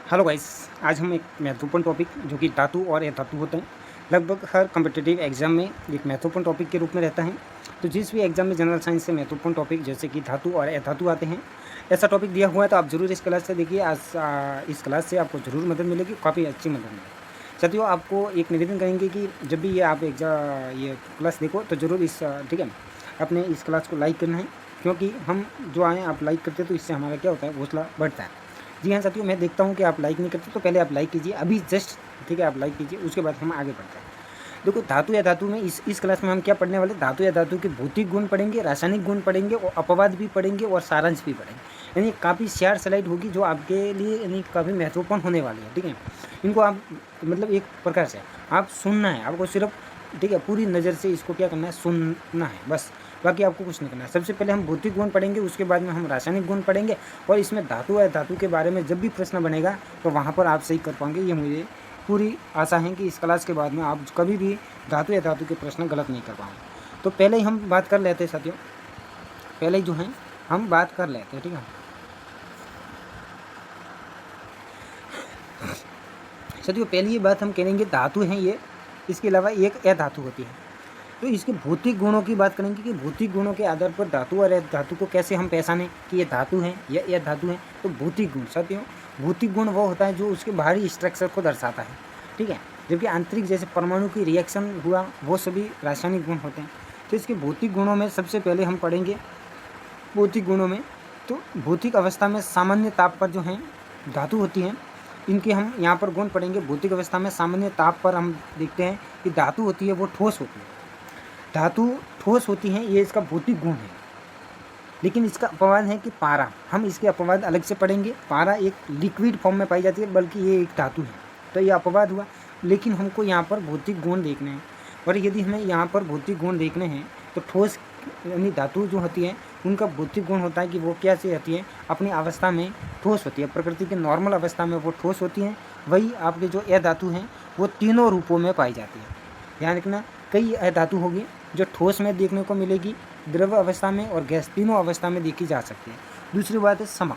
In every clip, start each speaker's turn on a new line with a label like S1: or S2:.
S1: Hello guys. आज हम एक महत्वपूर्ण टॉपिक जो कि धातु और अधातु होते हैं, लगभग हर कम्पिटिटिव एग्जाम में एक महत्वपूर्ण टॉपिक के रूप में रहता है। तो जिस भी एग्जाम में जनरल साइंस से महत्वपूर्ण टॉपिक जैसे कि धातु और अधातु आते हैं, ऐसा टॉपिक दिया हुआ है तो आप ज़रूर इस क्लास से देखिए। आज इस क्लास से आपको ज़रूर मदद मिलेगी, काफ़ी अच्छी मदद मिलेगी। साथियों, आपको एक निवेदन करेंगे कि जब भी ये आप ये क्लास देखो तो ज़रूर ठीक है, अपने इस क्लास को लाइक करना है, क्योंकि हम जो आए आप लाइक करते हैं तो इससे हमारा क्या होता है, हौसला बढ़ता है। जी हाँ साथियों, मैं देखता हूँ कि आप लाइक नहीं करते, तो पहले आप लाइक कीजिए अभी जस्ट, ठीक है, आप लाइक कीजिए, उसके बाद हम आगे बढ़ते हैं। देखो, धातु या धातु में इस क्लास में हम क्या पढ़ने वाले, धातु या धातु के भौतिक गुण पढ़ेंगे, रासायनिक गुण पढ़ेंगे और अपवाद भी पढ़ेंगे और सारांश भी पढ़ेंगे। यानी काफ़ी शेयर स्लाइड होगी जो आपके लिए यानी काफ़ी महत्वपूर्ण होने वाली है। ठीक है, इनको आप मतलब एक प्रकार से आप सुनना है, आपको सिर्फ, ठीक है, पूरी नज़र से इसको क्या करना है, सुनना है बस, बाकी आपको कुछ नहीं करना है। सबसे पहले हम भौतिक गुण पढ़ेंगे, उसके बाद में हम रासायनिक गुण पढ़ेंगे, और इसमें धातु या धातु के बारे में जब भी प्रश्न बनेगा तो वहाँ पर आप सही कर पाएंगे। ये मुझे पूरी आशा है कि इस क्लास के बाद में आप कभी भी धातु या धातु के प्रश्न गलत नहीं कर पाएंगे। तो पहले ही हम बात कर लेते हैं साथियों, पहले ही जो है हम बात कर लेते हैं। ठीक है साथियों, पहली बात हम करेंगे धातु हैं ये, इसके अलावा एक अधातु होती है। तो इसके भौतिक गुणों की बात करेंगे कि भौतिक गुणों के आधार पर धातु और अधातु को कैसे हम पहचानें कि ये धातु है या ये धातु है। तो भौतिक गुण साथियों, भौतिक गुण वो होता है जो उसके बाहरी स्ट्रक्चर को दर्शाता है। ठीक है, जबकि आंतरिक जैसे परमाणु की रिएक्शन हुआ वो सभी रासायनिक गुण होते हैं। तो इसके भौतिक गुणों में सबसे पहले हम पढ़ेंगे भौतिक गुणों में, तो भौतिक अवस्था में सामान्य ताप पर जो है धातु होती हैं, इनके हम यहाँ पर गुण पढ़ेंगे। भौतिक अवस्था में सामान्य ताप पर हम देखते हैं कि धातु होती है वो ठोस होती है, धातु ठोस होती हैं, ये इसका भौतिक गुण है। लेकिन इसका अपवाद है कि पारा, हम इसके अपवाद अलग से पढ़ेंगे। पारा एक लिक्विड फॉर्म में पाई जाती है, बल्कि ये एक धातु है, तो ये अपवाद हुआ। लेकिन हमको यहाँ पर भौतिक गुण देखने हैं, और यदि हमें यहाँ पर भौतिक गुण देखने हैं तो ठोस यानी धातु जो होती है उनका भौतिक गुण होता है कि वो क्या से होती है, अपनी अवस्था में ठोस होती है, प्रकृति के नॉर्मल अवस्था में वो ठोस होती हैं। वही आपके जो अधातु हैं वो तीनों रूपों में पाई जाती है। ध्यान रखना, कई अधातु होगी जो ठोस में देखने को मिलेगी, द्रव अवस्था में और गैस, तीनों अवस्था में देखी जा सकती है। दूसरी बात है समक।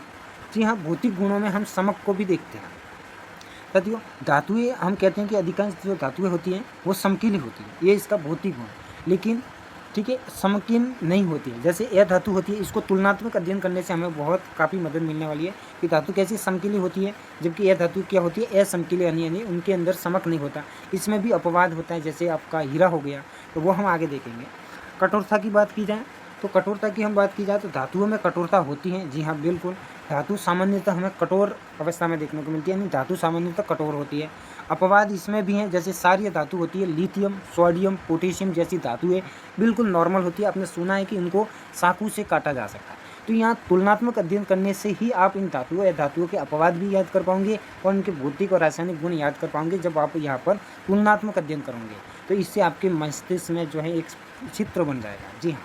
S1: जी हाँ, भौतिक गुणों में हम समक को भी देखते हैं साथियों। धातुएं हम कहते हैं कि अधिकांश जो धातुएं होती हैं वो समकीली होती है, ये इसका भौतिक गुण। लेकिन ठीक है, समकीन नहीं होती है। जैसे अधातु होती है, इसको तुलनात्मक अध्ययन करने से हमें बहुत काफ़ी मदद मिलने वाली है कि धातु कैसी समकीली होती है, जबकि अधातु क्या होती है, असमकीली, यानी उनके अंदर समक नहीं होता। इसमें भी अपवाद होता है, जैसे आपका हीरा हो गया, तो वो हम आगे देखेंगे। कठोरता की बात की जाए तो कठोरता की हम बात की जाए तो धातुओं में कठोरता होती है। जी हाँ बिल्कुल, धातु सामान्यतः हमें कठोर अवस्था में देखने को मिलती है, यानी धातु सामान्यतः कठोर होती है। अपवाद इसमें भी हैं, जैसे सारी धातु होती है, लिथियम, सोडियम, पोटेशियम जैसी धातुएं बिल्कुल नॉर्मल होती है। आपने सुना है कि इनको चाकू से काटा जा सकता है। तो यहाँ तुलनात्मक अध्ययन करने से ही आप इन धातुओं या धातुओं के अपवाद भी याद कर पाओगे और उनके भौतिक और रासायनिक गुण याद कर पाओगे। जब आप यहाँ पर तुलनात्मक अध्ययन करोगे तो इससे आपके मस्तिष्क में जो है एक चित्र बन जाएगा। जी हाँ,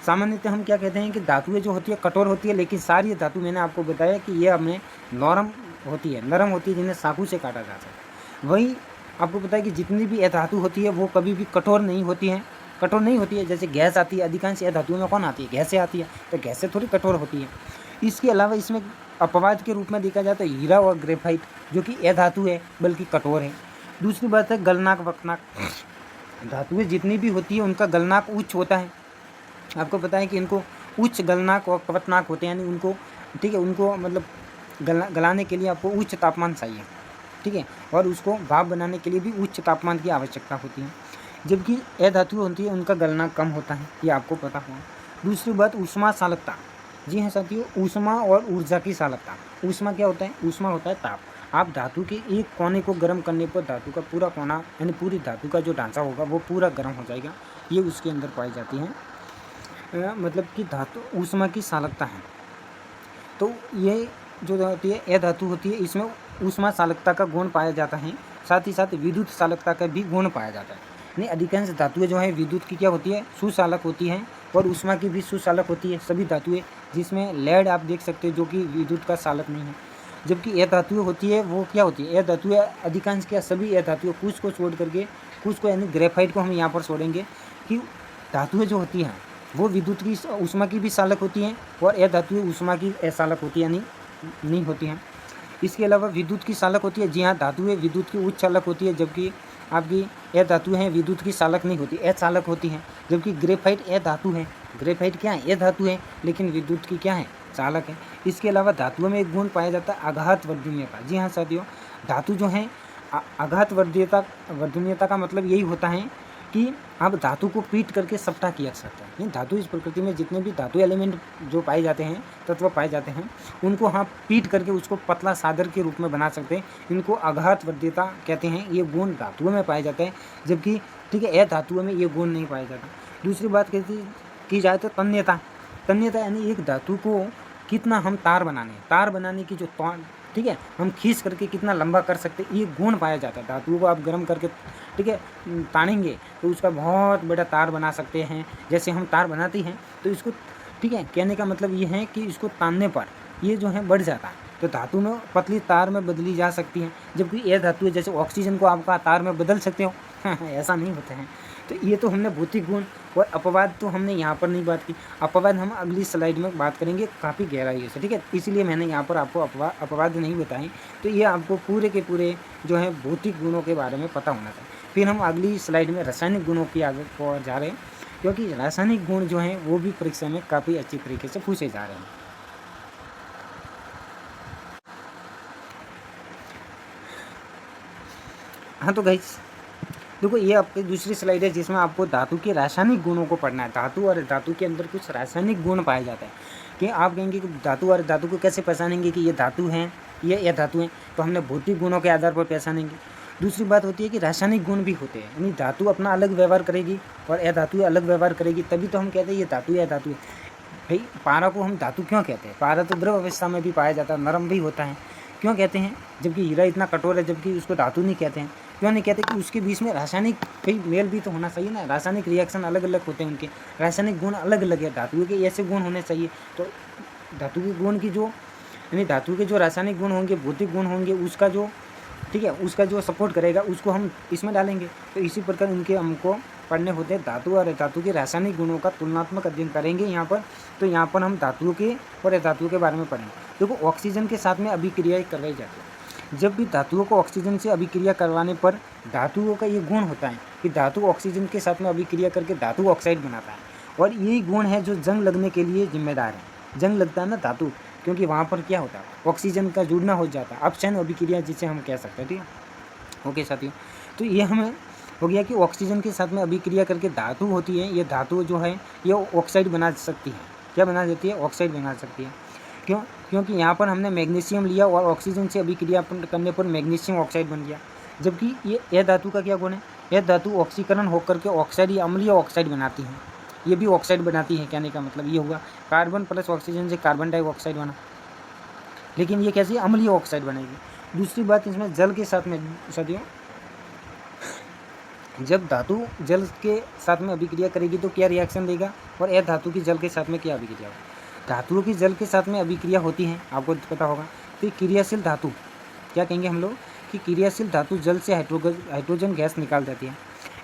S1: सामान्यतः हम क्या कहते हैं कि धातुएं जो होती है कठोर होती है, लेकिन सारी धातु मैंने आपको बताया कि ये हमें नरम होती है, जिन्हें चाकू से काटा जा सकता है। वही आपको पता है कि जितनी भी अधातु होती है वो कभी भी कठोर नहीं होती है। जैसे गैस आती है, अधिकांश अधातुओं में कौन आती है, गैसें आती है, तो गैसें थोड़ी कठोर होती है। इसके अलावा इसमें अपवाद के रूप में देखा जाए तो हीरा और ग्रेफाइट जो कि अधातु है बल्कि कठोर है। दूसरी बात है गलनाक वक्तनाक। धातुएं जितनी भी होती है उनका गलनाक उच्च होता है। आपको पता है कि इनको उच्च गलनाक और कवतनाक होते हैं, यानी उनको, ठीक है, उनको मतलब गलाने के लिए आपको उच्च तापमान चाहिए। ठीक है, और उसको भाप बनाने के लिए भी उच्च तापमान की आवश्यकता होती है। जबकि अधातु होती है उनका गलनाक कम होता है, ये आपको पता होगा। दूसरी बात ऊष्मा चालकता। जी हाँ साथियों, ऊष्मा और ऊर्जा की चालकता। ऊष्मा क्या होता है, ऊष्मा होता है ताप। आप धातु के एक कोने को गर्म करने पर धातु का पूरा कोना यानी पूरी धातु का जो ढांचा होगा वो पूरा गर्म हो जाएगा, ये उसके अंदर पाई जाती है। मतलब कि धातु ऊष्मा की चालकता है। तो ये जो होती है अधातु होती है, इसमें ऊष्मा चालकता का गुण पाया जाता है, साथ ही साथ विद्युत चालकता का भी गुण पाया जाता है। यानी अधिकांश धातुएं जो है विद्युत की क्या होती है, सुचालक होती हैं, और ऊष्मा की भी सुचालक होती है सभी धातुएं, जिसमें लेड आप देख सकते हो जो कि विद्युत का चालक नहीं है। जबकि अधातुएं होती है वो क्या होती है, अधातुएं अधिकांश क्या सभी अधातुएं, कुछ को छोड़ करके, कुछ को यानी ग्रेफाइट को हम यहाँ पर छोड़ेंगे, कि धातुएं जो होती हैं वो विद्युत की ऊष्मा की भी चालक होती हैं और अधातुएं ऊष्मा की अचालक होती है, यानी नहीं होती हैं। इसके अलावा विद्युत की चालक होती है, जी हाँ धातुएं विद्युत की उच्च चालक होती है, जबकि आपकी अधातु हैं विद्युत की चालक नहीं होती, अचालक होती हैं। जबकि ग्रेफाइट अधातु है, ग्रेफाइट क्या है अधातु है, लेकिन विद्युत की क्या है चालक है। इसके अलावा धातुओं में एक गुण पाया जाता है आघात वर्धनीयता। जी हाँ साथियों, धातु जो है आघात वर्धनीयता का मतलब यही होता है कि आप धातु को पीट करके सबटा किया सकते हैं। धातु इस प्रकृति में जितने भी धातु एलिमेंट जो पाए जाते हैं, तत्व पाए जाते हैं, उनको हम पीट करके उसको पतला सादर के रूप में बना सकते हैं। इनको आघात वर्धनीयता कहते हैं। ये गुण धातुओं में पाए जाते हैं, जबकि ठीक है अधातुओं में ये गुण नहीं पाया जाता। दूसरी बात की जाए तो तन्यता। तन्यता यानी एक धातु को कितना हम तार बनाने की जो ठीक है हम खींच करके कितना लंबा कर सकते, ये गुण पाया जाता है। धातुओं को आप गर्म करके ठीक है तानेंगे तो उसका बहुत बड़ा तार बना सकते हैं। जैसे हम तार बनाते हैं तो इसको ठीक है कहने का मतलब ये है कि इसको तानने पर ये जो है बढ़ जाता है, तो धातु में पतली तार में बदली जा सकती है। जबकि धातु है, जैसे ऑक्सीजन को आपका तार में बदल सकते हो ऐसा नहीं होता है। तो ये तो हमने भौतिक गुण और अपवाद तो हमने यहाँ पर नहीं बात की। अपवाद हम अगली स्लाइड में बात करेंगे काफ़ी गहराई से, ठीक है। इसलिए मैंने यहाँ पर आपको अपवाद नहीं बताए। तो ये आपको पूरे के पूरे जो है भौतिक गुणों के बारे में पता होना चाहिए। फिर हम अगली स्लाइड में रासायनिक गुणों की आगे को जा रहे हैं, क्योंकि रासायनिक गुण जो हैं वो भी परीक्षा में काफ़ी अच्छी तरीके से पूछे जा रहे हैं। हाँ तो गाइस देखो, ये आपकी दूसरी स्लाइड है जिसमें आपको धातु के रासायनिक गुणों को पढ़ना है। धातु और धातु के अंदर कुछ रासायनिक गुण पाए जाते हैं कि आप कहेंगे कि धातु और धातु को कैसे पहचानेंगे कि ये धातु हैं ये धातु हैं, तो हमने भौतिक गुणों के आधार पर पहचानेंगे। दूसरी बात होती है कि रासायनिक गुण भी होते हैं, यानी धातु अपना अलग व्यवहार करेगी और अधातु अलग व्यवहार करेगी, तभी तो हम कहते हैं ये धातु है धातु है। भाई पारा को हम धातु क्यों कहते हैं? पारा तो द्रव अवस्था में भी पाया जाता है, नरम भी होता है, क्यों कहते हैं? जबकि हीरा इतना कठोर है, जबकि उसको धातु नहीं कहते हैं। क्यों नहीं कहते? कि उसके बीच में रासायनिक कई मेल भी तो होना चाहिए ना। रासायनिक रिएक्शन अलग अलग होते हैं, उनके रासायनिक गुण अलग अलग है। धातुओं के ऐसे गुण होने चाहिए, तो धातु के गुण की जो यानी धातु के जो रासायनिक गुण होंगे, भौतिक गुण होंगे, उसका जो ठीक है उसका जो सपोर्ट करेगा उसको हम इसमें डालेंगे। तो इसी प्रकार उनके हमको पढ़ने होते हैं। धातु और अधातु के रासायनिक गुणों का तुलनात्मक अध्ययन करेंगे यहाँ पर। तो यहाँ पर हम धातुओं के और अधातुओं के बारे में पढ़ेंगे। देखो, ऑक्सीजन के साथ में अभिक्रियाएं करवाई जाती है। जब भी धातुओं को ऑक्सीजन से अभिक्रिया करवाने पर धातुओं का ये गुण होता है कि धातु ऑक्सीजन के साथ में अभिक्रिया करके धातु ऑक्साइड बनाता है, और यही गुण है जो जंग लगने के लिए जिम्मेदार है। जंग लगता है ना धातु, क्योंकि वहाँ पर क्या होता है ऑक्सीजन का जुड़ना हो जाता है, अपचयन अभिक्रिया जिसे हम कह सकते हैं। ठीक है, ओके साथियों। तो ये हमें हो गया कि ऑक्सीजन के साथ में अभिक्रिया करके धातु होती है, ये धातु जो है ये ऑक्साइड बना सकती है। क्या बना देती है? ऑक्साइड बना सकती है। क्यों? क्योंकि यहाँ पर हमने मैग्नीशियम लिया और ऑक्सीजन से अभिक्रिया करने पर मैग्नीशियम ऑक्साइड बन गया। जबकि ये धातु का क्या गुण है? यह धातु ऑक्सीकरण होकर के ऑक्साइड या अम्लीय ऑक्साइड बनाती है। ये भी ऑक्साइड बनाती है। कहने का मतलब ये हुआ कार्बन प्लस ऑक्सीजन से कार्बन डाइऑक्साइड बना, लेकिन ये कैसी अम्लीय ऑक्साइड बनेगी। दूसरी बात, इसमें जल के साथ में साथियों, जब धातु जल के साथ में अभिक्रिया करेगी तो क्या रिएक्शन देगा, और यह धातु की जल के साथ में क्या अभिक्रिया होगी? धातुओं की जल के साथ में अभिक्रिया होती है, आपको पता होगा। तो क्रियाशील धातु क्या कहेंगे हम लोग कि क्रियाशील धातु जल से हाइड्रोजन गैस निकाल देती है।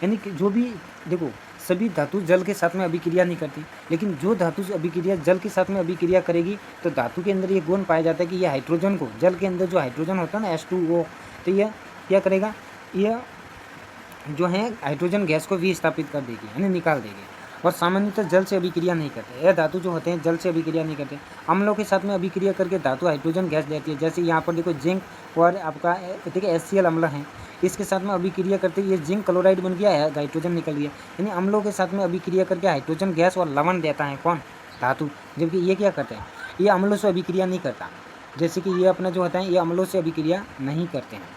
S1: यानी कि जो भी देखो, सभी धातु जल के साथ में अभिक्रिया नहीं करती, लेकिन जो धातु से अभिक्रिया जल के साथ में अभिक्रिया करेगी तो धातु के अंदर ये गुण पाया जाता है कि यह हाइड्रोजन को, जल के अंदर जो हाइड्रोजन होता है ना H2O, तो यह क्या करेगा? यह जो है हाइड्रोजन गैस को विस्थापित कर देगी, यानी निकाल देगी। और सामान्यतः जल से अभिक्रिया नहीं करते। यह धातु जो होते हैं जल से अभिक्रिया नहीं करते। अम्लों के साथ में अभिक्रिया करके धातु हाइड्रोजन गैस देती है। जैसे यहाँ पर देखो जिंक और आपका ठीक है HCl अम्ल है, इसके साथ में अभिक्रिया करते ये जिंक क्लोराइड बन गया है, हाइड्रोजन निकल गया। यानी अम्लों के साथ में अभिक्रिया करके हाइड्रोजन गैस और लवण देता है कौन? धातु। जबकि ये क्या करते हैं? ये अम्लों से अभिक्रिया नहीं करता। जैसे कि ये अपना जो होता है ये अम्लों से अभिक्रिया नहीं करते हैं।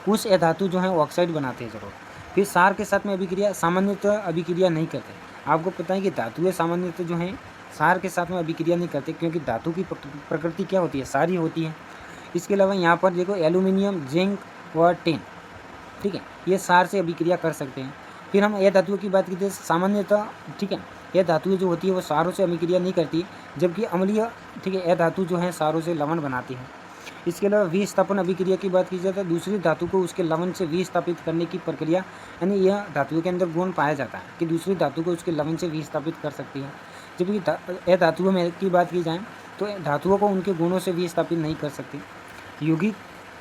S1: कुछ धातु जो है ऑक्साइड बनाते हैं जरूर। फिर सार के साथ में अभिक्रिया सामान्यतः अभिक्रिया नहीं करते। आपको पता है कि धातुएं सामान्यतः जो हैं सार के साथ में अभिक्रिया नहीं करते, क्योंकि धातु की प्रकृति क्या होती है? सारी होती है। इसके अलावा यहाँ पर देखो एल्यूमिनियम, जिंक और टिन, ठीक है, ये सार से अभिक्रिया कर सकते हैं। फिर हम यह धातुओं की बात करते हैं सामान्यतः, ठीक है, यह धातुएं जो होती है वो सारों से अभिक्रिया नहीं करती, जबकि अम्लीय ठीक है यह धातु जो है सारों से लवण बनाती है। इसके अलावा विस्थापन अभिक्रिया की बात की जाए तो दूसरी धातु को उसके लवण से विस्थापित करने की प्रक्रिया, यानी यह धातुओं के अंदर गुण पाया जाता है कि दूसरी धातु को उसके लवण से विस्थापित कर सकती है। जबकि धातुओं में की बात की जाए तो धातुओं को उनके गुणों से विस्थापित नहीं कर सकती। यौगिक,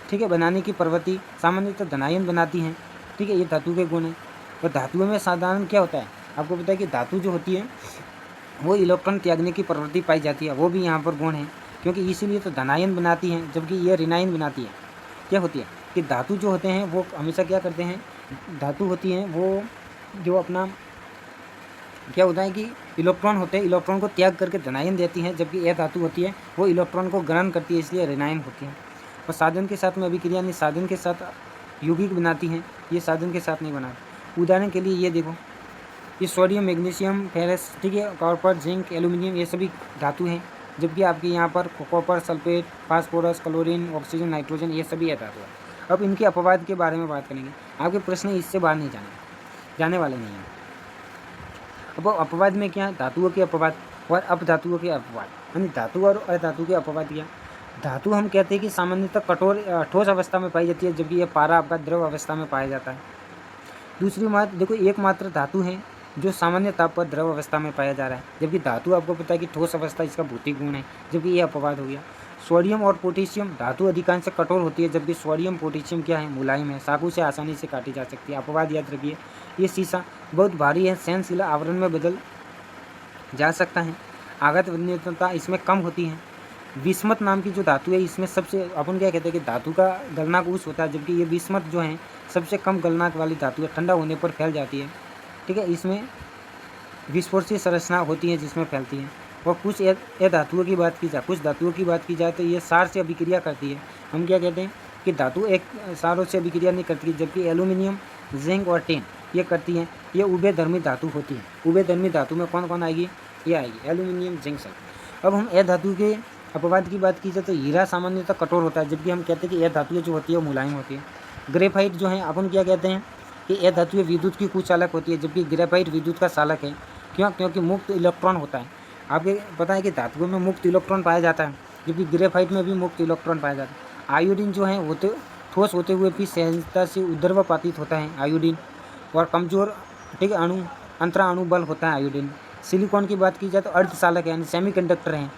S1: ठीक है, बनाने की प्रवृत्ति, सामान्यतः धनायन बनाती हैं, ठीक है, ये धातु के गुण हैं। और धातुओं में साधारण क्या होता है, आपको पता है कि धातु जो होती है वो इलेक्ट्रॉन त्यागने की प्रवृत्ति पाई जाती है, वो भी यहाँ पर गुण है, क्योंकि इसीलिए तो धनायन बनाती हैं, जबकि ये ऋणायन बनाती है। क्या होती है कि धातु जो होते हैं वो हमेशा क्या करते हैं, धातु होती हैं वो जो अपना क्या होता है कि इलेक्ट्रॉन होते हैं, इलेक्ट्रॉन को त्याग करके धनायन देती हैं, जबकि यह धातु होती है वो इलेक्ट्रॉन को ग्रहण करती है, इसलिए ऋणायन होती है। और साधन के साथ में अभिक्रिया नहीं, साधन के साथ यौगिक बनाती हैं, ये साधन के साथ नहीं बनाती। उदाहरण के लिए ये देखो, ये सोडियम, मैग्नीशियम, फेरस, ठीक है, कॉपर, जिंक, एल्यूमिनियम, ये सभी धातु हैं, जबकि आपके यहाँ पर copper, sulphate, phosphorus, chlorine, oxygen, nitrogen, ये सभी है धातु है। अब इनके अपवाद के बारे में बात करेंगे, आपके प्रश्न इससे बाहर नहीं जाने वाले नहीं हैं। अब अपवाद में क्या, धातुओं के अपवाद और अपधातुओं के अपवाद, यानी धातु और अधातु के अपवाद क्या। धातु हम कहते हैं कि सामान्यतः कठोर ठोस अवस्था में पाई जाती है, जबकि यह पारा आपका द्रव अवस्था में पाया जाता है। दूसरी बात देखो, एकमात्र धातु है जो सामान्य ताप पर द्रव अवस्था में पाया जा रहा है, जबकि धातु आपको पता है कि ठोस अवस्था इसका भौतिक गुण है, जबकि यह अपवाद हो गया। सोडियम और पोटेशियम, धातु अधिकांश कठोर होती है, जबकि सोडियम, पोटेशियम क्या है, मुलायम है, चाकू से आसानी से काटी जा सकती है। अपवाद याद रखिए, ये शीशा बहुत भारी है, सहनशीला आवरण में बदल जा सकता है, आघात वजनीयता इसमें कम होती है। विस्मत नाम की जो धातु है, इसमें सबसे अपन क्या कहते हैं कि धातु का गलनांक उच्च होता है, जबकि ये विस्मत जो है सबसे कम गलनांक वाली धातु है, ठंडा होने पर फैल जाती है, ठीक है, इसमें विस्फोटशील संरचना होती है जिसमें फैलती है। और कुछ धातुओं की बात की जाए, कुछ धातुओं की बात की जाए तो ये सार से अभिक्रिया करती है। हम क्या कहते हैं कि धातु एक सारों से अभिक्रिया नहीं करती, जबकि एल्यूमिनियम, जिंक और टिन ये करती हैं, ये उभयधर्मी धातु होती है। उभयधर्मी धातु में कौन कौन आएगी, ये आएगी एल्यूमिनियम, जिंक, सल्फर। अब हम धातु के अपवाद की बात की जाए तो हीरा सामान्यतः कठोर होता है, जबकि हम कहते हैं कि यह धातु जो होती है वो मुलायम होती है। ग्रेफाइट जो है अपन क्या कहते हैं कि यह धातु विद्युत की कुचालक होती है, जबकि ग्रेफाइट विद्युत का चालक है। क्यों, क्योंकि मुक्त इलेक्ट्रॉन होता है। आपको पता है कि धातुओं में मुक्त इलेक्ट्रॉन पाया जाता है, जबकि ग्रेफाइट में भी मुक्त इलेक्ट्रॉन पाया जाता है। आयोडीन जो है होते ठोस होते हुए भी सहजता से उद्दर्वपातित होता है आयोडीन, और कमजोर, ठीक है, अंतरा अणु बल होता है आयोडीन। सिलिकॉन की बात की जाए तो अर्धचालक है, यानी सेमीकंडक्टर हैं,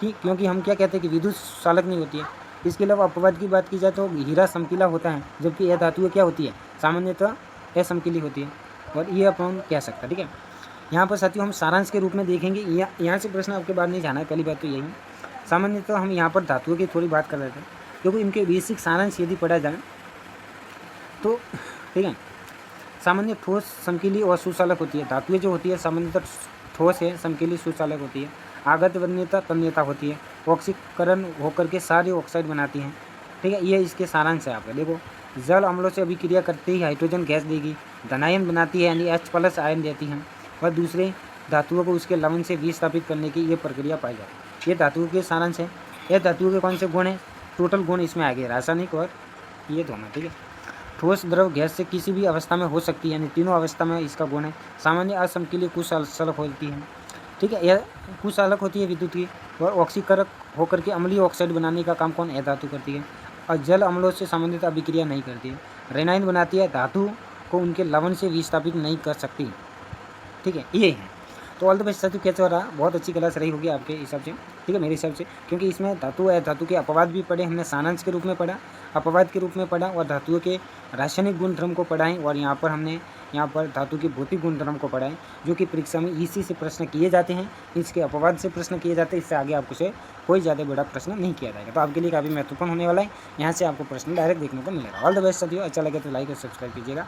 S1: क्योंकि हम क्या कहते हैं कि विद्युत चालक नहीं होती है। इसके अलावा अपवाद की बात की जाए तो हीरा समकीला होता है, जबकि यह धातु क्या होती है, सामान्यतः असमकीली होती है, और ये अपन कह सकते हैं। ठीक है, यहाँ पर साथियों हम सारांश के रूप में देखेंगे, यहाँ से प्रश्न आपके बाद नहीं जाना है, पहली बात तो यही है। सामान्यतः हम यहाँ पर धातुओं की थोड़ी बात कर रहे थे, क्योंकि इनके बेसिक सारांश यदि पढ़ा जाए तो, ठीक है, सामान्य ठोस, समकीली और सुचालक होती है। धातुएं जो होती है सामान्यतः ठोस है, समकीली, सुचालक होती है। आगत वरीयता, तन्यता होती है। ऑक्सीकरण होकर के सारे ऑक्साइड बनाती हैं। ठीक है, ये इसके सारांश है। आपका देखो, जल अम्लों से अभिक्रिया करते ही हाइड्रोजन गैस देगी, धनायन बनाती है, यानी H+ आयन देती हैं, और दूसरे धातुओं को उसके लवण से विस्थापित करने की ये प्रक्रिया पाई जाती है। ये धातुओं के सारांश है। यह धातुओं के कौन से गुण हैं, टोटल गुण इसमें आ गए, रासायनिक और ये दोनों। ठीक है, ठोस, द्रव, गैस से किसी भी अवस्था में हो सकती है, यानी तीनों अवस्था में इसका गुण है। सामान्य असमकीली कुचालक होती है। ठीक है, यह कुचालक होती है विद्युत की, और ऑक्सीकरक होकर के अम्लीय ऑक्साइड बनाने का काम कौन, धातु करती है। और जल अम्लों से सामान्यतः अभिक्रिया नहीं करती है। रेनाइन बनाती है, धातु को उनके लवण से विस्थापित नहीं कर सकती। ठीक है, ये है। तो ऑल द बेस्ट साथियों, कैसे हो रहा, बहुत अच्छी क्लास रही होगी आपके हिसाब से। ठीक है, मेरे हिसाब से, क्योंकि इसमें धातु है, धातु के अपवाद भी पढ़े हमने, सारांश के रूप में पढ़ा, अपवाद के रूप में पढ़ा, और धातुओं के रासायनिक गुणधर्म को पढ़ा है, और यहाँ पर हमने धातु के भौतिक गुणधर्म को पढ़ा है, जो कि परीक्षा में इसी से प्रश्न किए जाते हैं, इसके अपवाद से प्रश्न किए जाते हैं। इससे आगे आपको से कोई ज़्यादा बड़ा प्रश्न नहीं किया जाएगा। तो आपके लिए काफ़ी महत्वपूर्ण होने वाला है, यहाँ से आपको प्रश्न डायरेक्ट देखने को मिलेगा। ऑल द बेस्ट साथियों, अच्छा लगे तो लाइक और सब्सक्राइब कीजिएगा।